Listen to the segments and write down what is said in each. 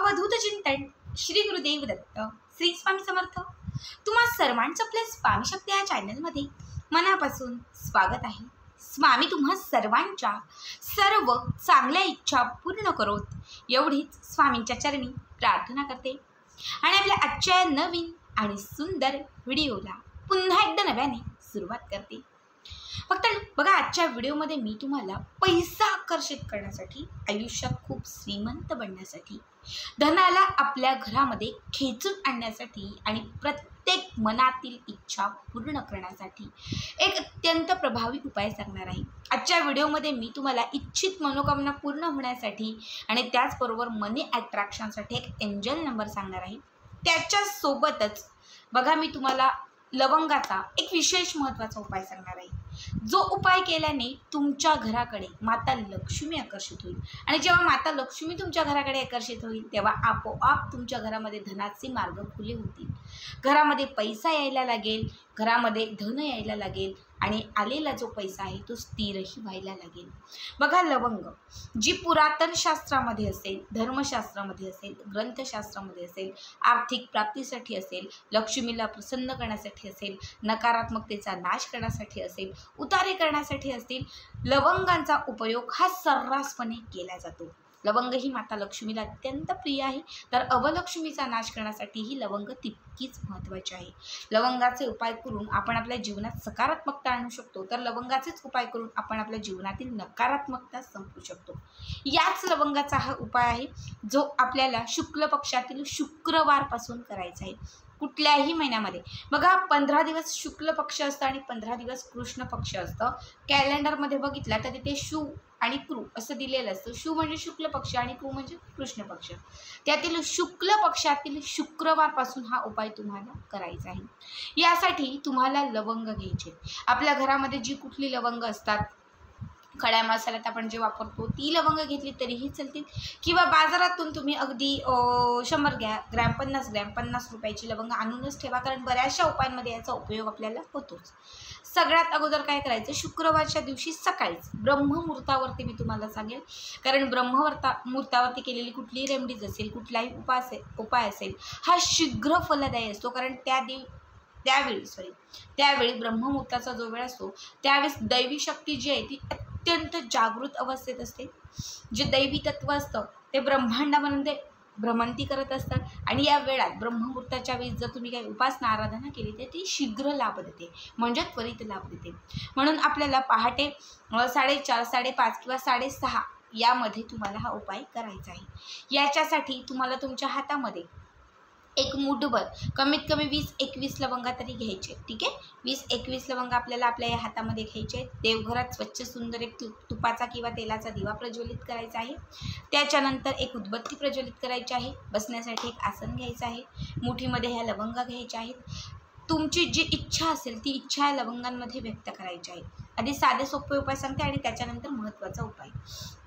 अवधूत चिंतन श्री गुरुदेव दत्त श्री स्वामी समर्थ। तुम्हा सर्वांचं आपल्या स्वामी शक्ती या चॅनलमध्ये मनापासून स्वागत आहे। स्वामी तुम्हा सर्वांच्या सर्व चांगल्या इच्छा पूर्ण करोत एवढीच स्वामींच्या चरणी प्रार्थना करते आणि आपल्या आजच्या नवीन आणि सुंदर व्हिडिओला पुन्हा एकदा नव्याने सुरुवात करते। फक्त बघा, आजच्या व्हिडिओमध्ये मी तुम्हाला पैसा आकर्षित करण्यासाठी, आयुष्यात खूप श्रीमंत बनण्यासाठी, धनाला आपल्या घरामध्ये खेचून आणण्यासाठी आणि प्रत्येक मनातील इच्छा पूर्ण करण्यासाठी एक अत्यंत प्रभावी उपाय सांगणार आहे। आजच्या व्हिडिओमध्ये मी तुम्हाला इच्छित मनोकामना पूर्ण होण्यासाठी आणि त्याचबरोबर मनी अट्रॅक्शनसाठी एक एंजल नंबर सांगणार आहे। त्याच्यासोबतच बघा, मी तुम्हाला लवंगाचा एक विशेष महत्त्वाचा उपाय सांगणार आहे, जो उपाय केल्याने तुमच्या घराकडे माता लक्ष्मी आकर्षित होईल आणि जेव्हा माता लक्ष्मी तुमच्या घराकडे आकर्षित होईल तेव्हा आपोआप तुमच्या घरामध्ये धनाचे मार्ग खुले होतील, घरामध्ये पैसा यायला लागेल, घरामध्ये धन यायला लागेल आणि आलेला जो पैसा आहे तो स्थिरही व्हायला लागेल। बघा, लवंग जी पुरातन शास्त्रामध्ये असेल, धर्मशास्त्रामध्ये असेल, ग्रंथशास्त्रामध्ये असेल, आर्थिक प्राप्तीसाठी असेल, लक्ष्मीला प्रसन्न करण्यासाठी असेल, नकारात्मकतेचा नाश करण्यासाठी असेल, उतारे करण्यासाठी असतील, लवंगांचा उपयोग हा सर्रासपणे केला जातो। लवंग ही माता लक्ष्मीला अत्यंत प्रिय आहे, तर अवलक्ष्मीचा नाश करण्यासाठी ही लवंग तितकीच महत्त्वाची आहे। लवंगाचे उपाय करून आपण आपल्या जीवनात सकारात्मकता आणू शकतो, तर लवंगाचेच उपाय करून आपण आपल्या जीवनातील नकारात्मकता संपवू शकतो। याच लवंगाचा हा उपाय आहे, जो आपल्याला शुक्ल पक्षातील शुक्रवारपासून करायचा आहे। कुठल्याही महिन्यामध्ये बघा, 15 दिवस शुक्ल पक्ष असतं आणि 15 दिवस कृष्ण पक्ष असतं। कॅलेंडरमध्ये बघितला तर तिथे शु आणि कृ असं दिलेलं असतं। शु म्हणजे शुक्ल पक्ष आणि कृ म्हणजे कृष्ण पक्ष। त्यातील शुक्ल पक्षातील शुक्रवारपासून हा उपाय तुम्हाला करायचा आहे। यासाठी तुम्हाला लवंग घ्यायचे। आपल्या घरामध्ये जी कुठली लवंग असतात, खड्या मसाल्यात आपण जे वापरतो ती लवंग घेतली तरीही चालतील, किंवा बाजारातून तुम्ही अगदी 100 ग्रॅम 50 ग्रॅम 50 रुपयाची लवंग आणूनच ठेवा, कारण बऱ्याचशा उपायांमध्ये याचा उपयोग आपल्याला होतोच। सगळ्यात अगोदर काय करायचं, शुक्रवारच्या दिवशी सकाळीच ब्रह्ममुहूर्तावरती मी तुम्हाला सांगेल, कारण ब्रह्ममुहूर्तावरती केलेली कुठलीही रेमेडीज असेल, कुठलाही उपाय असेल हा शीघ्र फलदायी असतो, कारण त्यावेळी ब्रह्ममुहूर्ताचा जो वेळ असतो त्यावेळेस दैवी शक्ती जी आहे ती अत्यंत जागृत अवस्थेत असते। जे दैवी तत्व असतं ते ब्रह्मांडामध्ये भ्रमंती करत असतात आणि या वेळात ब्रह्ममुहूर्ताच्या वेळेस जर तुम्ही काही उपासना आराधना केली तर ती शीघ्र लाभ देते, म्हणजे त्वरित लाभ देते। म्हणून आपल्याला पहाटे 4:30, 5:30 किंवा 6:30 यामध्ये तुम्हाला हा उपाय करायचा आहे। याच्यासाठी तुम्हाला तुमच्या हातामध्ये एक मुठभर कमीत कमी 20-21 लवंगा तरी घ्यायचे, ठीक आहे। 20-21 लवंगा आपल्याला आपल्या या हातामध्ये घ्यायचे आहेत। देवघरात स्वच्छ सुंदर एक तुपाचा किंवा तेलाचा दिवा प्रज्वलित करायचा आहे। त्याच्यानंतर एक उदबत्ती प्रज्वलित करायची आहे। बसण्यासाठी एक आसन घ्यायचं आहे। मुठीमध्ये ह्या लवंगा घ्यायच्या आहेत। तुमची जी इच्छा असेल ती इच्छा या लवंगांमध्ये व्यक्त करायची आहे। आधी साधे सोपे उपाय सांगते आणि त्याच्यानंतर महत्त्वाचा उपाय,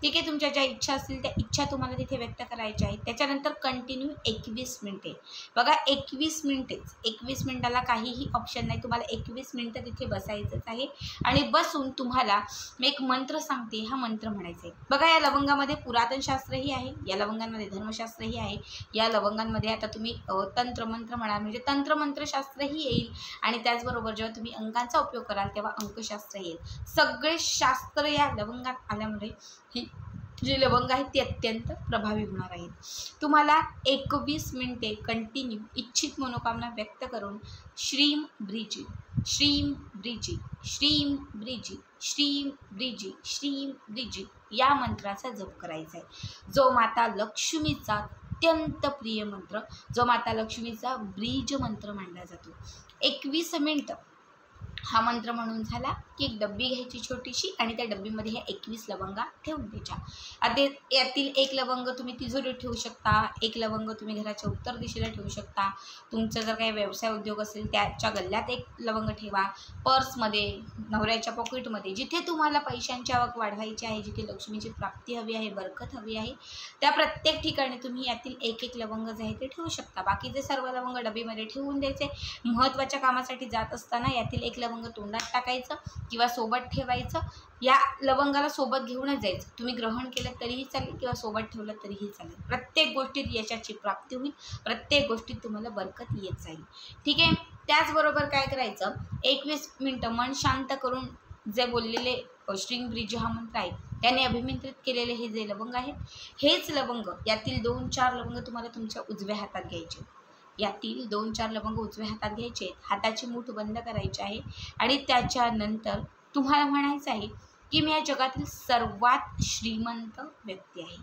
ठीक आहे। तुमच्या ज्या इच्छा असतील त्या इच्छा तुम्हाला तिथे व्यक्त करायच्या आहेत। त्याच्यानंतर कंटिन्यू 21 मिनिटे, बघा 21 मिनिटेच, 21 मिनिटाला काहीही ऑप्शन नाही, तुम्हाला 21 मिनिटं तिथे बसायचंच आहे आणि बसून तुम्हाला मी एक मंत्र सांगते, हा मंत्र म्हणायचा आहे। बघा, या लवंगामध्ये पुरातन शास्त्रही आहे, या लवंगांमध्ये धर्मशास्त्रही आहे, या लवंगांमध्ये आता तुम्ही तंत्रमंत्र म्हणा म्हणजे तंत्रमंत्रशास्त्रही येईल आणि त्याचबरोबर जेव्हा तुम्ही अंकांचा उपयोग कराल तेव्हा अंकशास्त्र येईल। सगळे शास्त्र या लवंगात आल्यामुळे ही जी लवंग आहे ती अत्यंत प्रभावी होणार आहे। तुम्हाला 21 मिनिटे कंटिन्यू इच्छित मनोकामना व्यक्त करून श्रीम ब्रीजी श्रीम ब्रीजी श्रीम ब्रीजी श्रीम ब्रीजी श्रीम ब्रीजी या मंत्राचा जप करायचा आहे, जो माता लक्ष्मीचा अत्यंत प्रिय मंत्र, जो माता लक्ष्मीचा ब्रीज मंत्र मानला जातो। 21 मिनिटं हा मंत्र म्हणून झाला की एक डब्बी घ्यायची छोटीशी आणि त्या डब्बीमध्ये ह्या 21 लवंगा ठेवून द्यायच्या। आता यातील एक लवंग तुम्ही तिजोरीत ठेवू शकता, एक लवंग तुम्ही घराच्या उत्तर दिशेला ठेवू शकता। तुमचा जर काही व्यवसाय उद्योग असेल त्याच्या गल्ल्यात एक लवंग ठेवा, पर्समध्ये, नवऱ्याच्या पॉकेटमध्ये, जिथे तुम्हाला पैशांची आवक वाढवायची आहे, जिथे लक्ष्मीची प्राप्ती हवी आहे, बरकत हवी आहे, त्या प्रत्येक ठिकाणी तुम्ही यातील एक लवंग जे आहे ते ठेवू शकता। बाकीचे सर्व लवंग डब्बीमध्ये ठेवून द्यायचे। महत्त्वाच्या कामासाठी जात असताना यातील एक लवंग तोंडात टाकायचं किंवा सोबत ठेवायचं. या लवंगाला सोबत घेऊनच जायचं. तुम्ही ग्रहण केलं तरीही चालेल किंवा सोबत ठेवलं तरीही चालेल. प्रत्येक गोष्टीत यशाची प्राप्ती होईल, प्रत्येक गोष्टीत तुम्हाला बरकत येत जाईल. ठीक आहे. त्याचबरोबर काय करायचं, 21 मिनटं मन शांत करून जे बोललेले श्रींग ब्रिज हा मंत्र आहे त्याने अभिमंत्रित केलेले हे जे लवंग आहेत, हेच लवंग, यातील 2-4 लवंग तुम्हाला तुमच्या उजव्या हातात घ्यायचे. यातील 2-4 लवंग उजव्या हातात घ्यायचे, हाताची मूठ बंद करायची आहे आणि त्याच्यानंतर तुम्हाला म्हणायचं आहे की मी या जगातील सर्वात श्रीमंत व्यक्ती आहे.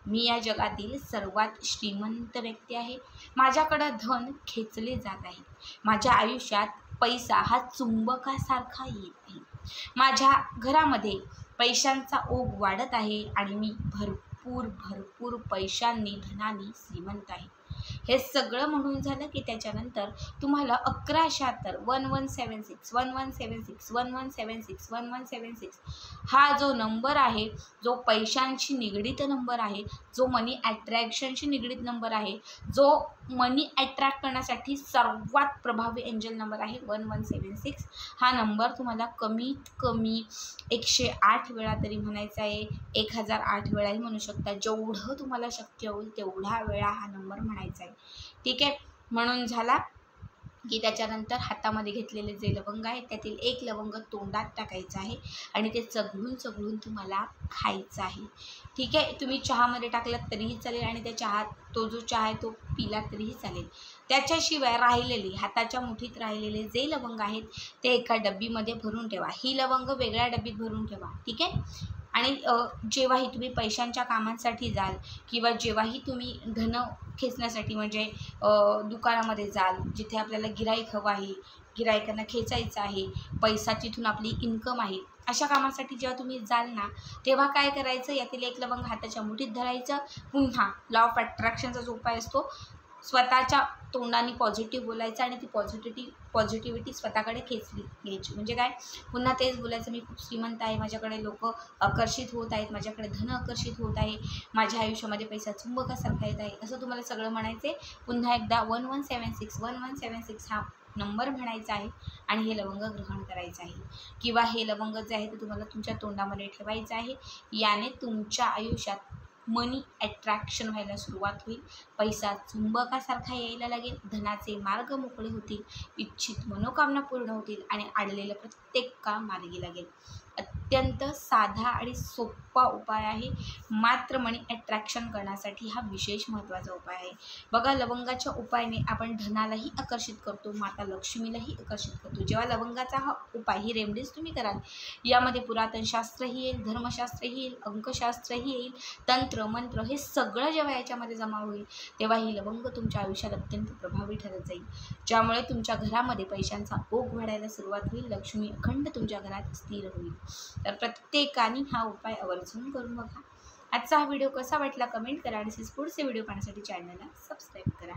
मी या जगातील सर्वात श्रीमंत व्यक्ती आहे. माझ्याकडं धन खेचले जात आहे. माझ्या आयुष्यात पैसा हा चुंबकासारखा येत आहे. माझ्या घरामध्ये पैशांचा ओघ वाढत आहे आणि मी भरपूर पैशांनी, धनाने श्रीमंत आहे. हे सगळं म्हणून झालं की त्याच्यानंतर तुम्हाला 1176 1176 1176 1176 1176 हा जो नंबर आहे, जो पैशांशी निगडीत नंबर आहे, जो मनी अट्रॅक्शनशी निगडीत नंबर आहे, जो मनी अट्रॅक्ट करण्यासाठी सर्वात प्रभावी एंजल नंबर आहे 1176, हा नंबर तुम्हाला कमीत कमी 108 वेळा तरी म्हणायचा आहे. 1008 वेळाही म्हणू शकता. जेवढं तुम्हाला शक्य होईल तेवढ्या वेळा हा नंबर म्हणायचा आहे. ठीक आहे. म्हणून झाला की त्याच्यानंतर हातामध्ये घेतलेले जे लवंग आहे त्यातील एक लवंग तोंडात टाकायचं आहे आणि ते चघळून तुम्हाला खायचं आहे. ठीक आहे. तुम्ही चहामध्ये टाकलात तरीही चालेल आणि त्या तो जो चहा आहे तो पिला तरीही चालेल. त्याच्याशिवाय राहिलेले, हाताच्या मुठीत राहिलेले जे लवंग आहेत ते एका डब्बीमध्ये भरून ठेवा. ही लवंग वेगळ्या डब्बीत भरून ठेवा. ठीक आहे. आणि जेव्हाही तुम्ही पैशांच्या कामांसाठी जाल किंवा जेव्हाही तुम्ही धन खेचण्यासाठी म्हणजे दुकानामध्ये जाल, जिथे आपल्याला गिऱ्हाईक हवं आहे, गिऱ्हाईकांना खेचायचं आहे, पैसा जिथून आपली इन्कम आहे, अशा कामासाठी जेव्हा तुम्ही जाल ना, तेव्हा काय करायचं, यातील एक लवंग हाताच्या मुठीत धरायचं. पुन्हा लॉ ऑफ अट्रॅक्शनचा जो उपाय असतो, स्वतःच्या तोंडाने पॉझिटिव्ह बोलायचं आणि ती पॉझिटिव्हिटी स्वतःकडे खेचली घ्यायची. म्हणजे काय, पुन्हा तेच बोलायचं, मी खूप श्रीमंत आहे, माझ्याकडे लोक आकर्षित होत आहेत, माझ्याकडे धन आकर्षित होत आहे, माझ्या आयुष्यामध्ये पैसा चुंबकासारखा येत आहे, असं तुम्हाला सगळं म्हणायचे. पुन्हा एकदा 1176 1176 हा नंबर म्हणायचा आहे आणि हे लवंग ग्रहण करायचं आहे किंवा हे लवंग जे आहे ते तुम्हाला तुमच्या तोंडामध्ये ठेवायचं आहे. याने तुमच्या आयुष्यात मनी अट्रॅक्शन व्हायला सुरुवात होईल. पैसा चुंबकासारखा यायला लागेल. धनाचे मार्ग मोकळे होतील. इच्छित मनोकामना पूर्ण होतील आणि अडलेलं प्रत्येक काम मार्गी लागेल. अत्यंत साधा आणि सोपा उपाय आहे. मात्र मनी अट्रॅक्शन करण्यासाठी हा विशेष महत्त्वाचा उपाय आहे. बघा, लवंगाच्या उपायाने आपण धनालाही आकर्षित करतो, माता लक्ष्मीलाही आकर्षित करतो. जेव्हा लवंगाचा हा उपाय, ही रेमेडीज तुम्ही कराल, यामध्ये पुरातन शास्त्रही येईल, धर्मशास्त्रही येईल, अंकशास्त्रही येईल, तंत्र मंत्र हे सगळं जेव्हा याच्यामध्ये जमा होईल तेव्हा ही लवंग तुमच्या आयुष्यात अत्यंत प्रभावी ठरत जाईल, ज्यामुळे तुमच्या घरामध्ये पैशांचा ओघ वाढायला सुरुवात होईल. लक्ष्मी अखंड तुमच्या घरात स्थिर होईल. तर प्रत्येकाने हा उपाय आवर्जून करून बघा. आजचा हा व्हिडिओ कसा वाटला कमेंट करा आणि पुढचे व्हिडिओ पाहण्यासाठी चॅनलला सबस्क्राईब करा.